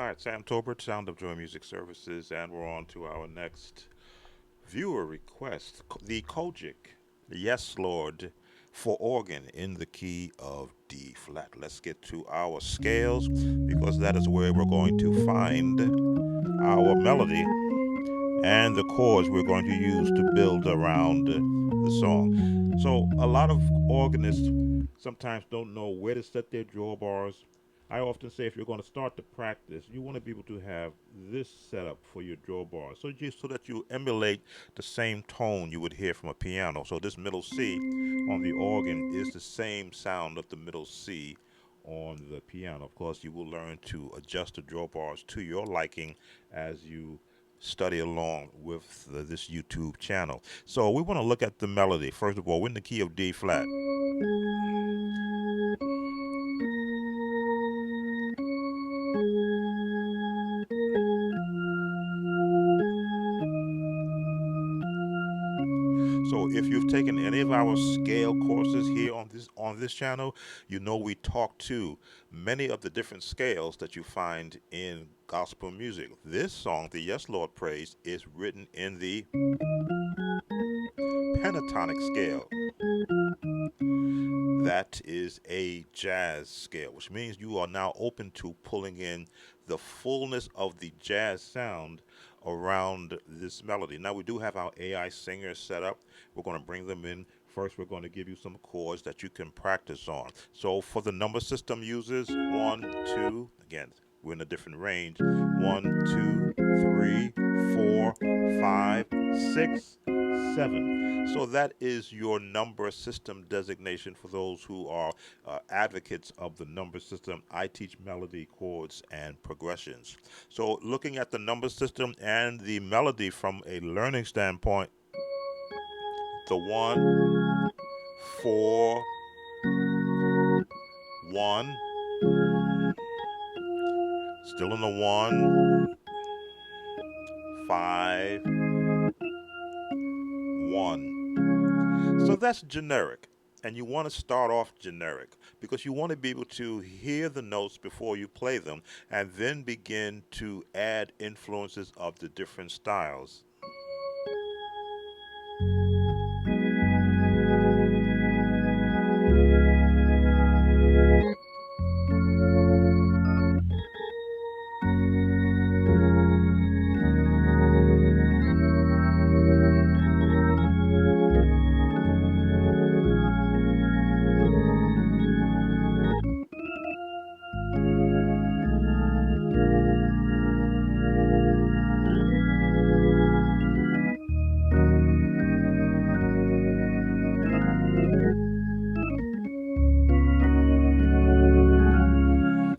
All right, Sam Tolbert, Sound of Joy Music Services, and we're on to our next viewer request. The COGIC, Yes Lord, for organ in the key of D flat. Let's get to our scales because that is where we're going to find our melody and the chords we're going to use to build around the song. So, a lot of organists sometimes don't know where to set their drawbars. I often say if you're going to start to practice, you want to be able to have this set up for your drawbars, so that you emulate the same tone you would hear from a piano. So this middle C on the organ is the same sound of the middle C on the piano. Of course, you will learn to adjust the drawbars to your liking as you study along with this YouTube channel. So we want to look at the melody. First of all, we're in the key of D flat. So if you've taken any of our scale courses here on this channel, you know we talk to many of the different scales that you find in gospel music. This song, the Yes Lord Praise, is written in the pentatonic scale. That is a jazz scale, which means you are now open to pulling in the fullness of the jazz sound around this melody. Now, we do have our AI singers set up. We're going to bring them in. First, we're going to give you some chords that you can practice on. So, for the number system users, one, two, again, we're in a different range. One, two, three, four, five, six, seven. So that is your number system designation for those who are advocates of the number system. I teach melody, chords, and progressions. So looking at the number system and the melody from a learning standpoint, the one, four, one, still in the one, five, one. So that's generic. And you want to start off generic because you want to be able to hear the notes before you play them and then begin to add influences of the different styles.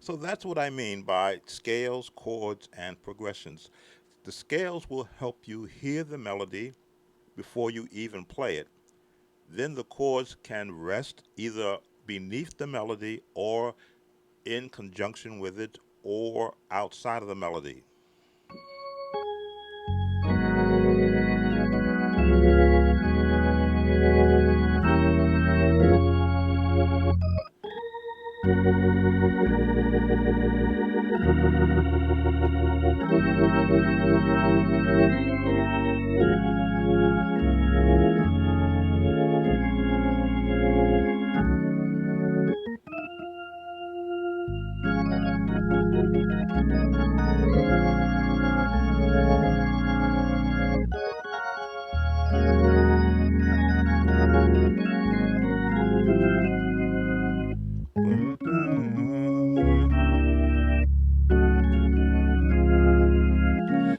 So that's what I mean by scales, chords, and progressions. The scales will help you hear the melody before you even play it. Then the chords can rest either beneath the melody or in conjunction with it or outside of the melody.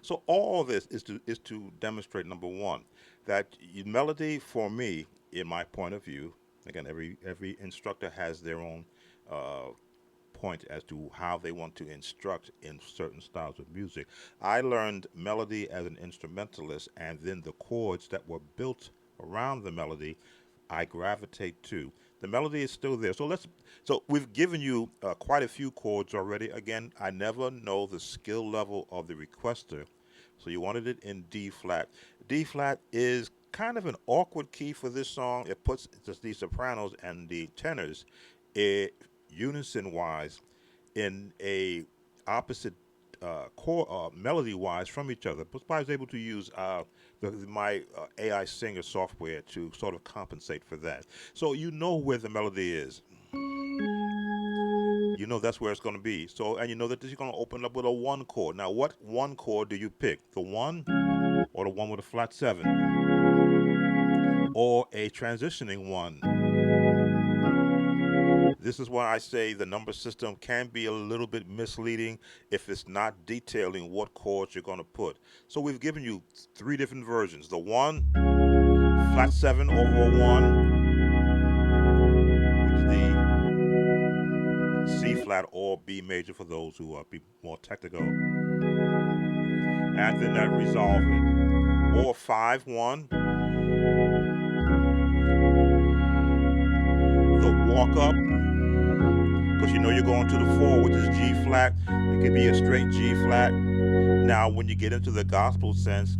So all this is to demonstrate number one that melody for me, in my point of view, again every instructor has their own uh, point as to how they want to instruct in certain styles of music. I learned melody as an instrumentalist, and then the chords that were built around the melody, I gravitate to. The melody is still there. So we've given you quite a few chords already. Again, I never know the skill level of the requester. So you wanted it in D flat. D flat is kind of an awkward key for this song. It puts just the sopranos and the tenors, unison wise, in a opposite melody-wise from each other. But I was able to use my AI singer software to sort of compensate for that. So you know where the melody is. You know that's where it's going to be. So, and you know that this is going to open up with a one chord. Now, what one chord do you pick? The one or the one with a flat seven? Or a transitioning one? This is why I say the number system can be a little bit misleading if it's not detailing what chords you're going to put. So we've given you three different versions. The one, flat seven over a one, which is the C flat or B major for those who are more technical. And then that resolve it. Or 5-1. The walk up, because you know you're going to the 4, which is G flat. It could be a straight G flat. Now, when you get into the gospel sense,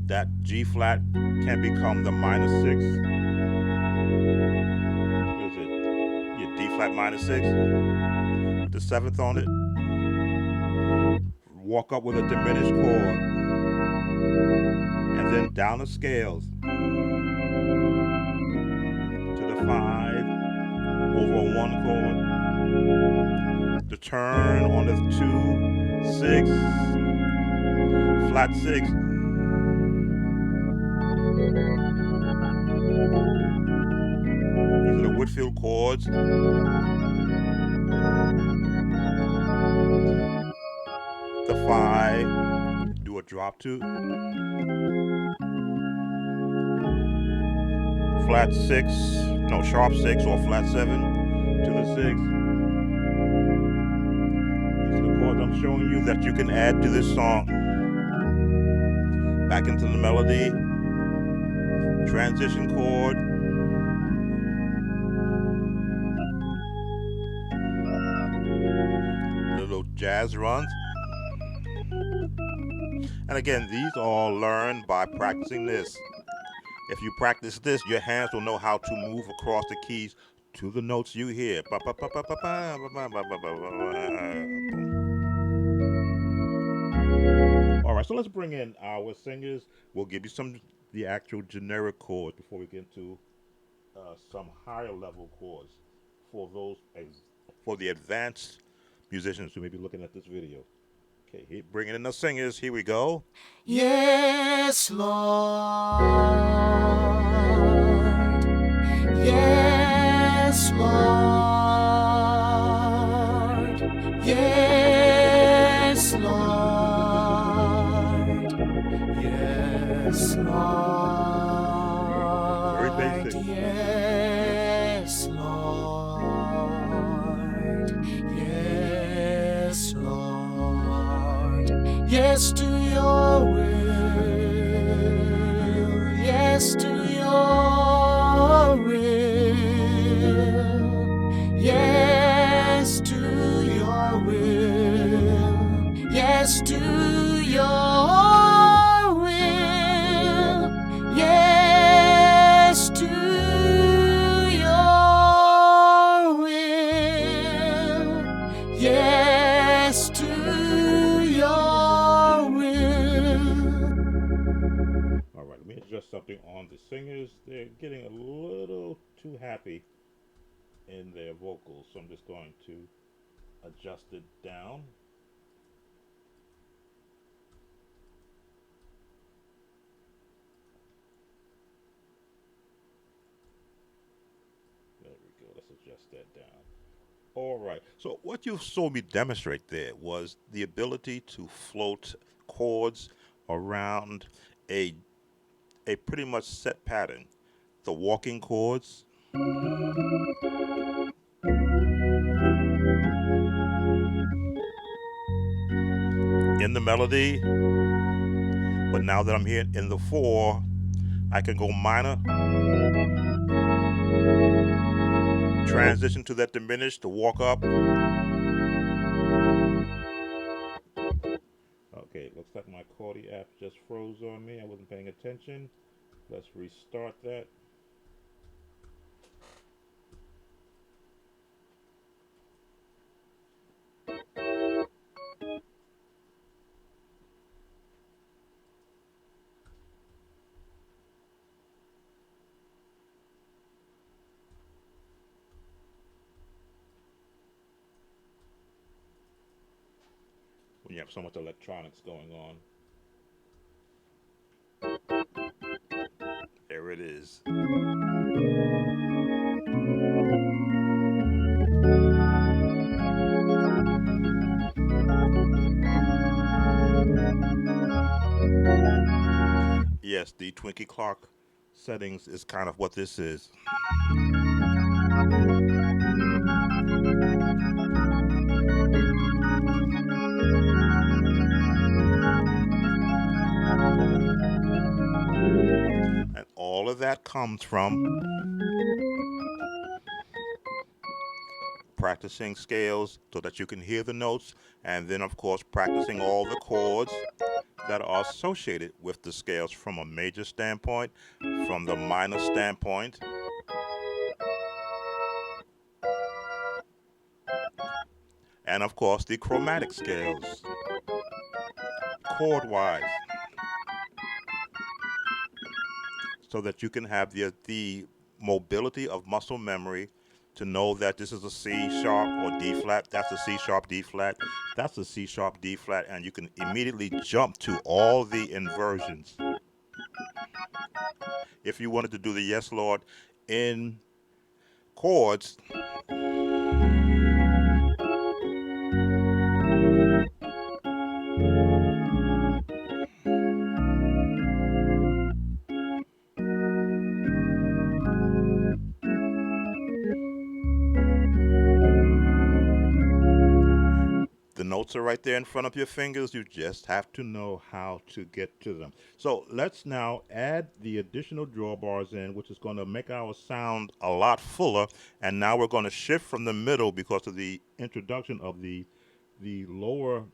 that G flat can become the minor 6. What is it? Yeah, D flat minor 6. With the 7th on it. Walk up with a diminished chord. And then down the scales to the 5 over a 1 chord. The turn on the 2, 6, flat 6. These are the Whitfield chords. The 5, do a drop 2. Flat 6, no, sharp 6 or flat 7 to the 6. These are the chords I'm showing you that you can add to this song. Back into the melody, transition chord, little jazz runs. And again, these are all learned by practicing this. If you practice this, your hands will know how to move across the keys to the notes you hear. All right, so let's bring in our singers. We'll give you the actual generic chords before we get into some higher level chords for for the advanced musicians who may be looking at this video. Okay, bringing in the singers. Here we go. Yes, Lord. Yes, Lord. Yes, Lord. Yes, Lord. Very basic. Yes, Lord. Yes, Lord. Yes to your will. Yes to your will. Yes to your will. Yes to your will. Yes to your will. Yes to your will. All right, let me adjust something on the singers. They're getting a little too happy in their vocals, so I'm just going to adjust it down. There we go. Let's adjust that down. All right. So what you saw me demonstrate there was the ability to float chords around a pretty much set pattern. The walking chords, in the melody, but now that I'm here in the 4, I can go minor, transition to that diminished, to walk up. Okay, looks like my Chordy app just froze on me. I wasn't paying attention. Let's restart that. when you have so much electronics going on. There it is. Yes, the Twinkie Clark settings is kind of what this is. And all of that comes from practicing scales so that you can hear the notes, and then, of course, practicing all the chords that are associated with the scales from a major standpoint, from the minor standpoint, and, of course, the chromatic scales, chord wise, so that you can have the mobility of muscle memory to know that this is a C sharp or D flat, that's a C sharp D flat, that's a C sharp D flat, and you can immediately jump to all the inversions. If you wanted to do the Yes Lord in chords, the notes are right there in front of your fingers. You just have to know how to get to them. So let's now add the additional drawbars in, which is going to make our sound a lot fuller. And now we're going to shift from the middle because of the introduction of the lower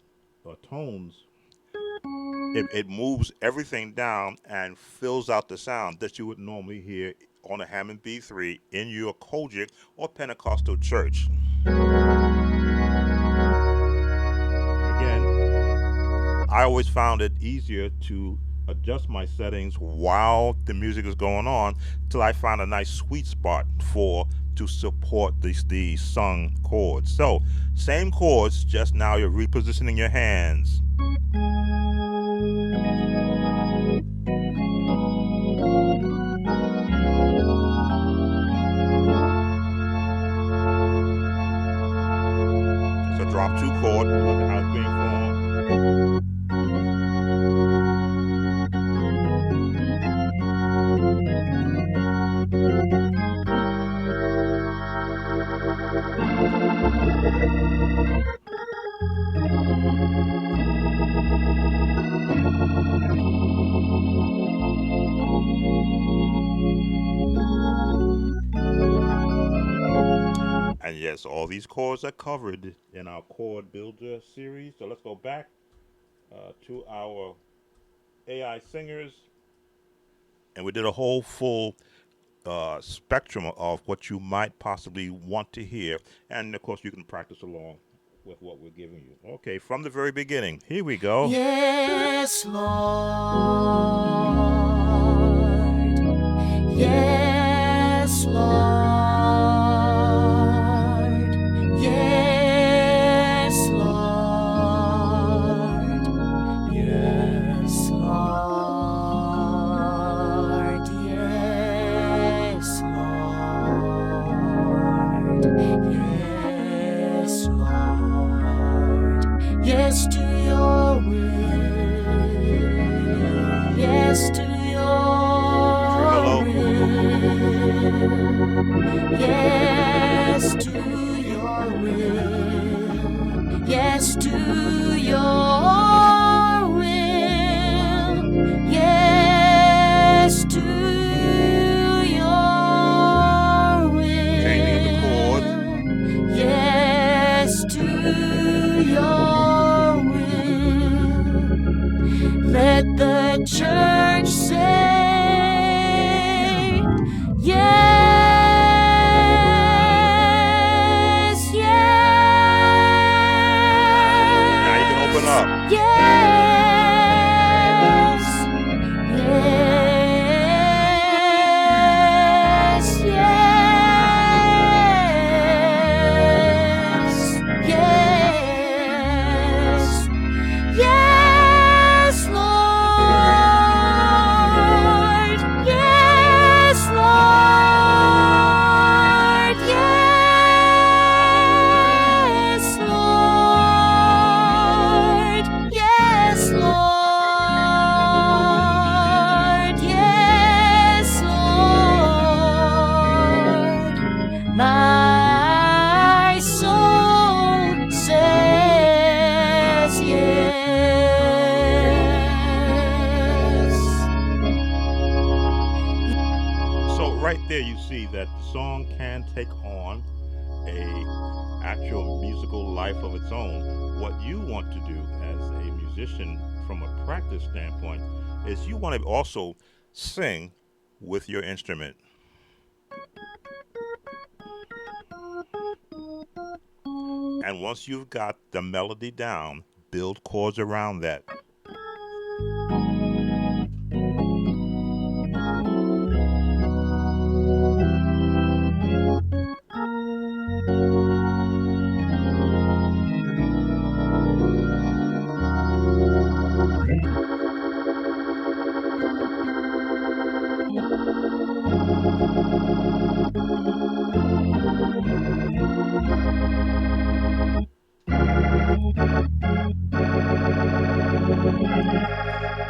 tones. It moves everything down and fills out the sound that you would normally hear on a Hammond B3 in your COGIC or Pentecostal church. I always found it easier to adjust my settings while the music is going on till I find a nice sweet spot to support the sung chords. So same chords, just now you're repositioning your hands. It's a drop 2 chord. Look at how it's being formed. And yes, all these chords are covered in our chord builder series. So let's go back to our AI singers. And we did a whole full spectrum of what you might possibly want to hear. And of course, you can practice along with what we're giving you. Okay, from the very beginning, here we go. Yes, Lord. Yes, Lord. Yes, Lord. Yes, Lord. Yes, Lord. Yes, Lord. Yes to your will. Yes to your will. Yes to your will. Yes to your will. Yes to your will. Changing the chords. Yes to your will. Let the church say yes, yes. Now you can open up. Yes, yes, yes, yes, right there you see that the song can take on a actual musical life of its own. What you want to do as a musician from a practice standpoint is you want to also sing with your instrument. And once you've got the melody down, build chords around that.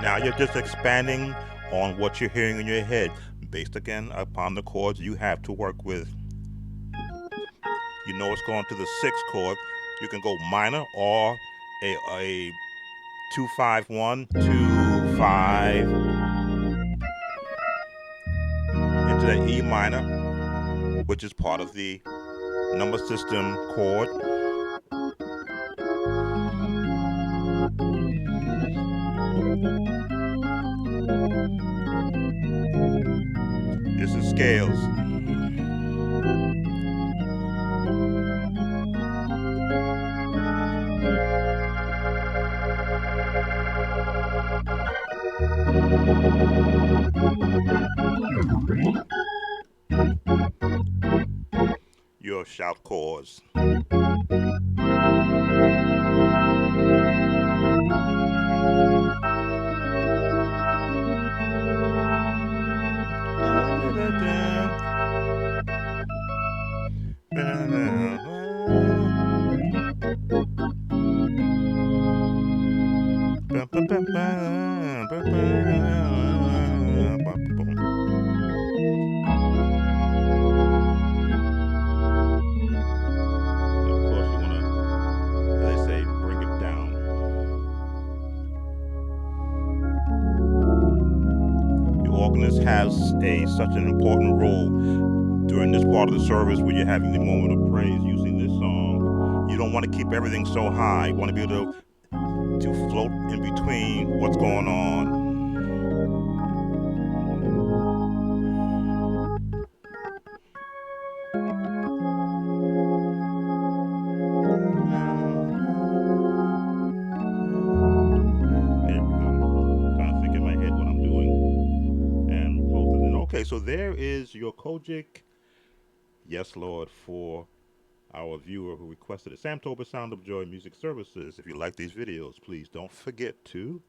Now you're just expanding on what you're hearing in your head, based again upon the chords you have to work with. You know it's going to the sixth chord. You can go minor or a 2-5-1, 2-5 into the E minor, which is part of the number system chord. This is scales. Your shout chords. Organist has such an important role during this part of the service where you're having the moment of praise using this song. You don't want to keep everything so high. You want to be able to float in between what's going on. Okay, so there is your COGIC, yes, Lord, for our viewer who requested it. Samtober Sound of Joy Music Services. If you like these videos, please don't forget to